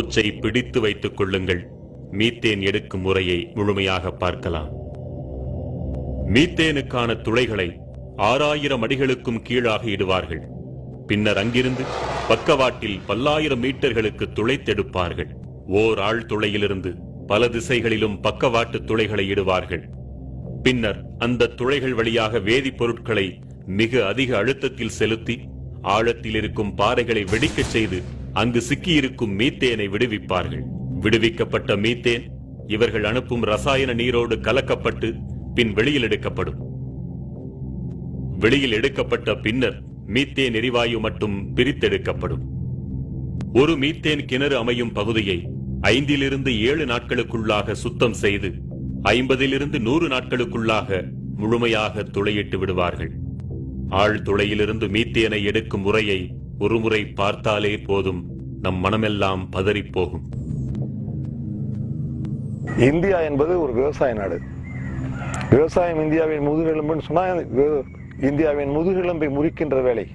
மூச்சை பிடித்து வைத்துக் கொள்ளுங்கள். மீத்தேன் எடுக்கும் முறையை முழுமையாக பார்க்கலாம். மீத்தேனுக்கான துளைகளை 6000 அடிகளுக்கும் கீழாக இடுவார்கள். பின்னர் அங்கிருந்து பக்கவாட்டில் பல்லாயிரம் மீட்டர்களுக்கு துளைத்தெடுப்பார்கள். ஓர் ஆழ் துளையிலிருந்து பல திசைகளிலும் பக்கவாட்டு துளைகளை இடுவார்கள். பின்னர் அந்த துளைகள் வழியாக வேதிப்பொருட்களை மிக அதிக அழுத்தத்தில் செலுத்தி ஆழத்தில் இருக்கும் பாறைகளை வெடிக்கச் செய்து அங்கு சிக்கியிருக்கும் மீத்தேனை விடுவிப்பார்கள். விடுவிக்கப்பட்ட மீத்தேன் இவர்கள் அனுப்பும் ரசாயன நீரோடு கலக்கப்பட்டு பின் வெளியில் எடுக்கப்படும். வெளியில் எடுக்கப்பட்ட பின்னர் மீத்தேன் எரிவாயு மட்டும் பிரித்தெடுக்கப்படும். ஒரு மீத்தேன் கிணறு அமையும் பகுதியை 5 to 7 நாட்களுக்குள்ளாக சுத்தம் செய்து 50 to 100 நாட்களுக்குள்ளாக முழுமையாக துளையிட்டு விடுவார்கள். ஆழ் துளையிலிருந்து மீத்தேனை எடுக்கும் முறையை ஒருமுறை பார்த்தாலே போதும், நம் மனமெல்லாம் பதறிப் போகும். இந்தியா என்பது ஒரு விவசாய நாடு. விவசாயம் இந்தியாவின் முதுகெலும்புன்னு சொன்னா, இந்தியாவின் முதுகெலும்பை முறிக்கின்ற வேலை,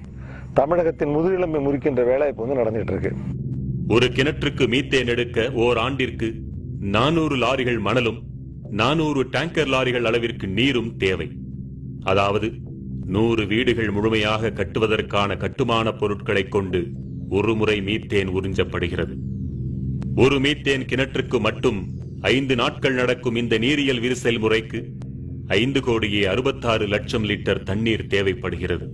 தமிழகத்தின் முதுகெலும்பை முறிக்கின்ற வேலை இப்ப நடந்துட்டு இருக்கு. ஒரு கிணற்றுக்கு மீத்தேன் எடுக்க ஓர் ஆண்டிற்கு 400 லாரிகள் மணலும் 400 டேங்கர் லாரிகள் அளவிற்கு நீரும் தேவை. அதாவது 100 வீடுகள் முழுமையாக கட்டுவதற்கான கட்டுமான பொருட்களை கொண்டு ஒரு முறை மீத்தேன் உறிஞ்சப்படுகிறது. ஒரு மீத்தேன் கிணற்றுக்கு மட்டும் 5 நாட்கள் நடக்கும் இந்த நீரியல் விரிசல் முறைக்கு 5,66,00,000 லிட்டர் தண்ணீர் தேவைப்படுகிறது.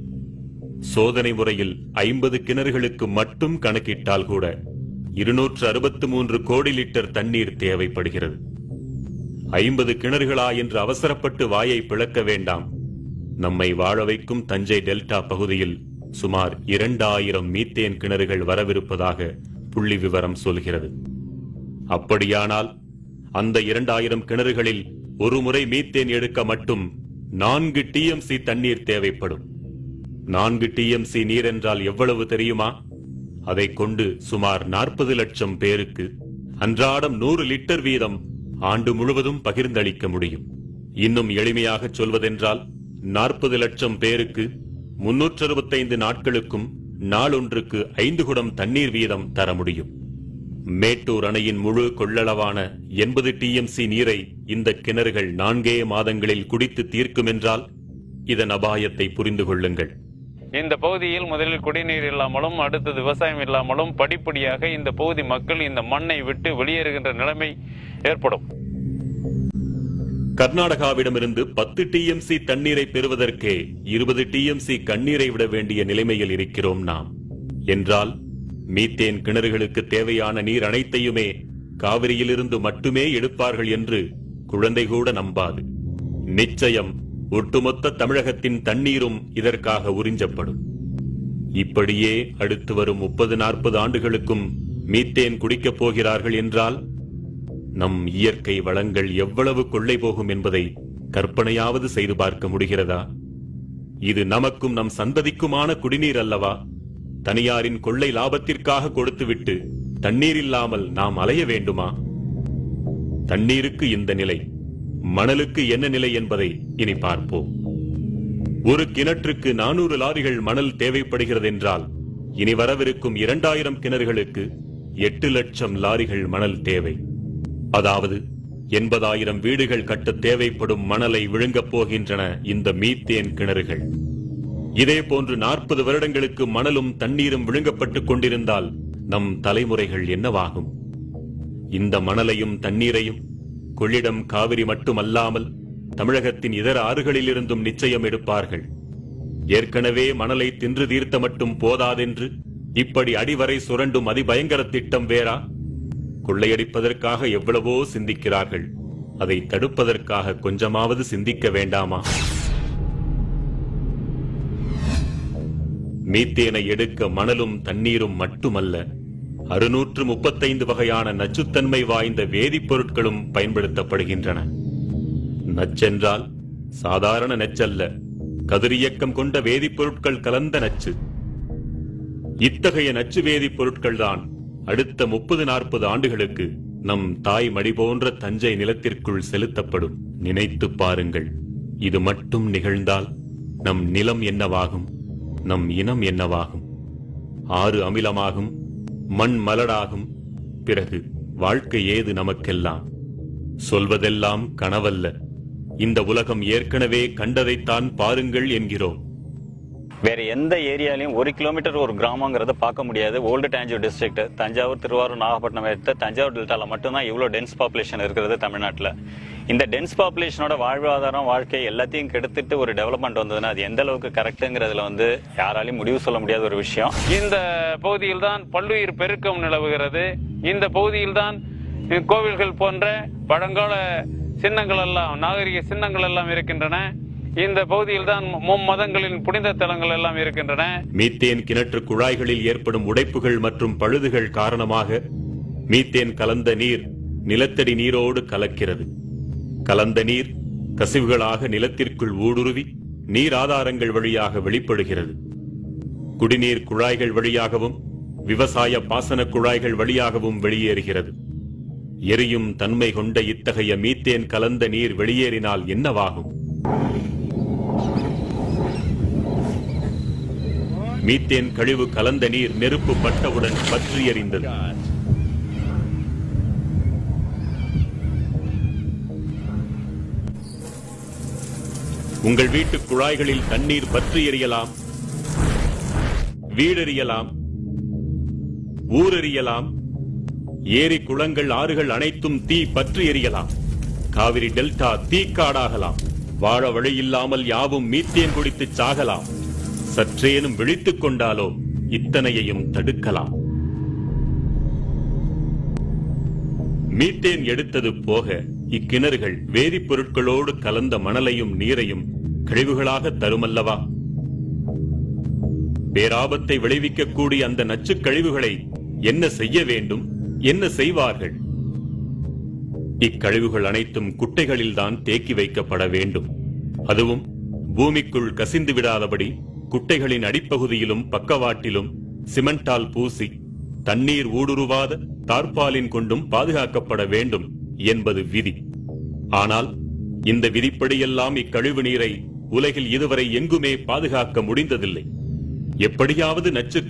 சோதனை முறையில் 50 கிணறுகளுக்கு மட்டும் கணக்கிட்டால் கூட 263 கோடி லிட்டர் தண்ணீர் தேவைப்படுகிறது. 50 கிணறுகளா என்று அவசரப்பட்டு வாயை பிளக்க வேண்டாம். நம்மை வாழ வைக்கும் தஞ்சை டெல்டா பகுதியில் சுமார் 2000 மீத்தேன் கிணறுகள் வரவிருப்பதாக புள்ளி விவரம் சொல்கிறது. அப்படியானால் அந்த 2000 கிணறுகளில் ஒரு முறை மீத்தேன் எடுக்க மட்டும் 4 TMC தண்ணீர் தேவைப்படும். 4 TMC நீர் என்றால் எவ்வளவு தெரியுமா? அதை கொண்டு சுமார் 40 லட்சம் பேருக்கு அன்றாடம் 100 லிட்டர் வீதம் ஆண்டு முழுவதும் பகிர்ந்தளிக்க முடியும். இன்னும் எளிமையாக சொல்வதென்றால் 40 லட்சம் பேருக்கு 365 நாட்களுக்கும் நாளொன்றுக்கு 5 குடம் தண்ணீர் வீதம் தர முடியும். மேட்டூர் அணையின் முழு கொள்ளளவான 80 TMC நீரை இந்த கிணறுகள் 4 மாதங்களில் குடித்து தீர்க்கும் என்றால் இதன் அபாயத்தை புரிந்து கொள்ளுங்கள். இந்த பகுதியில் முதலில் குடிநீர் இல்லாமலும் அடுத்தது விவசாயம் இல்லாமலும் படிப்படியாக இந்த பகுதி மக்கள் இந்த மண்ணை விட்டு வெளியேறுகின்ற நிலைமை ஏற்படும். கர்நாடகாவிடமிருந்து 10 TMC தண்ணீரை பெறுவதற்கே 20 TMC கண்ணீரை விட வேண்டிய நிலைமையில் இருக்கிறோம் நாம். என்றால் மீத்தேன் கிணறுகளுக்கு தேவையான நீர் அனைத்தையுமே காவிரியிலிருந்து மட்டுமே எடுப்பார்கள் என்று குழந்தை கூட நம்பாது. நிச்சயம் ஒட்டுமொத்த தமிழகத்தின் தண்ணீரும் இதற்காக உறிஞ்சப்படும். இப்படியே அடுத்து வரும் 30-40 ஆண்டுகளுக்கும் மீத்தேன் குடிக்கப் போகிறார்கள் என்றால் நம் இயற்கை வளங்கள் எவ்வளவு கொள்ளை போகும் என்பதை கற்பனையாவது செய்து பார்க்க முடிகிறதா? இது நமக்கும் நம் சந்ததிக்குமான குடிநீர் அல்லவா? தனியாரின் கொள்ளை லாபத்திற்காக கொடுத்துவிட்டு தண்ணீர் இல்லாமல் நாம் அலைய வேண்டுமா? தண்ணீருக்கு இந்த நிலை, மணலுக்கு என்ன நிலை என்பதை இனி பார்ப்போம். ஒரு கிணற்றுக்கு 400 லாரிகள் மணல் தேவைப்படுகிறது என்றால் இனி வரவிருக்கும் 2000 கிணறுகளுக்கு 8 லட்சம் லாரிகள் மணல் தேவை. அதாவது 80,000 வீடுகள் கட்ட தேவைப்படும் மணலை விழுங்கப் போகின்றன இந்த மீத்தேன் கிணறுகள். இதே போன்று 40 வருடங்களுக்கு மணலும் தண்ணீரும் விழுங்கப்பட்டுக் கொண்டிருந்தால் நம் தலைமுறைகள் என்னவாகும்? இந்த மணலையும் தண்ணீரையும் கொள்ளிடம் காவிரி மட்டுமல்லாமல் தமிழகத்தின் இதர ஆறுகளிலிருந்தும் நிச்சயம் எடுப்பார்கள். ஏற்கனவே மணலை தின்று தீர்த்த மட்டும் போதாதென்று இப்படி அடிவரை சுரண்டும் அதிபயங்கர திட்டம் வேறா? கொள்ளையடிப்பதற்காக எவ்வளவோ சிந்திக்கிறார்கள், அதை தடுப்பதற்காக கொஞ்சமாவது சிந்திக்க வேண்டாமா? மீத்தேனை எடுக்க மணலும் தண்ணீரும் மட்டுமல்ல, 635 வகையான நச்சுத்தன்மை வாய்ந்த வேதிப்பொருட்களும் பயன்படுத்தப்படுகின்றன. நச்சென்றால் சாதாரண நச்சல்ல, கதிரியக்கம் கொண்ட வேதிப்பொருட்கள் கலந்த நச்சு. இத்தகைய நச்சு வேதிப்பொருட்கள் தான் அடுத்த 30-40 ஆண்டுகளுக்கு நம் தாய் மடி போன்ற தஞ்சை நிலத்திற்குள் செலுத்தப்படும். நினைத்து பாருங்கள், இது மட்டும் நிகழ்ந்தால் நம் நிலம் என்னவாகும்? நம் இனம் என்னவாகும்? ஆறு அமிலமாகும், மண் மலடாகும், பிறகு வாழ்க்கை ஏது நமக்கெல்லாம்? சொல்வதெல்லாம் கனவல்ல, இந்த உலகம் ஏற்கனவே கண்டதைத்தான் பாருங்கள் என்கிறோம். வேற எந்த ஏரியாலையும் 1 கிலோமீட்டர் ஒரு கிராமங்கிறத பார்க்க முடியாது. ஓல்டு டாஞ்சூர் டிஸ்ட்ரிக்ட், தஞ்சாவூர், திருவாரூர், நாகப்பட்டினம் எடுத்த தஞ்சாவூர் டெல்டால மட்டும்தான் இவ்வளோ டென்ஸ் பாப்புலேஷன் இருக்கிறது தமிழ்நாட்டில். இந்த டென்ஸ் பாப்புலேஷனோட வாழ்வாதாரம், வாழ்க்கை எல்லாத்தையும் கெடுத்துட்டு ஒரு டெவலப்மெண்ட் வந்ததுன்னா அது எந்த அளவுக்கு கரெக்டுங்கிறதுல யாராலையும் முடிவு சொல்ல முடியாத ஒரு விஷயம். இந்த பகுதியில் தான் பல்லுயிர் பெருக்கம் நிலவுகிறது. இந்த பகுதியில் தான் கோவில்கள் போன்ற பழங்கால சின்னங்கள் எல்லாம், நாகரிக சின்னங்கள் எல்லாம் இருக்கின்றன. இந்த பகுதியில் தான் மும்மதங்களின் புனித தலங்கள் எல்லாம் இருக்கின்றன. மீத்தேன் கிணற்று குழாய்களில் ஏற்படும் உடைப்புகள் மற்றும் பழுதுகள் காரணமாக மீத்தேன் கலந்த நீர் நிலத்தடி நீரோடு கலக்கிறது. கலந்த நீர் கசிவுகளாக நிலத்திற்குள் ஊடுருவி நீர் ஆதாரங்கள் வழியாக வெளிப்படுகிறது. குடிநீர் குழாய்கள் வழியாகவும் விவசாய பாசன குழாய்கள் வழியாகவும் வெளியேறுகிறது. எரியும் தன்மை கொண்ட இத்தகைய மீத்தேன் கலந்த நீர் வெளியேறினால் என்னவாகும்? மீத்தேன் கழிவு கலந்த நீர் நெருப்பு பட்டவுடன் பற்றி எறிந்தது. உங்கள் வீட்டு குழாய்களில் தண்ணீர் பற்றி எறியலாம், வீடெறியலாம், ஊரெறியலாம், ஏரி குளங்கள் ஆறுகள் அனைத்தும் தீ பற்றி எறியலாம். காவிரி டெல்டா தீக்காடாகலாம். வாழ வழியில்லாமல் யாவும் மீத்தேன் குடித்து சாகலாம். சற்றேனும் விழித்துக் கொண்டாலோ இத்தனையையும் தடுக்கலாம். மீத்தேன் எடுத்தது போக இக்கிணறுகள் வேதிப்பொருட்களோடு கலந்த மணலையும் நீரையும் கழிவுகளாக தருமல்லவா? பேராபத்தை விளைவிக்கக்கூடிய அந்த நச்சுக் கழிவுகளை என்ன செய்ய வேண்டும், என்ன செய்வார்கள்? இக்கழிவுகள் அனைத்தும் குட்டைகளில்தான் தேக்கி வைக்கப்பட வேண்டும். அதுவும் பூமிக்குள் கசிந்து விடாதபடி குட்டைகளின் அடிப்பகுதியிலும் பக்கவாட்டிலும் சிமெண்டால் பூசி தண்ணீர் ஊடுருவாத தார்பாலின் கொண்டும் பாதுகாக்கப்பட வேண்டும் என்பது விதி. ஆனால் இந்த விதிப்படியெல்லாம் இக்கழிவு நீரை உலகில் இதுவரை எங்குமே பாதுகாக்க முடிந்ததில்லை. எப்படியாவது நச்சு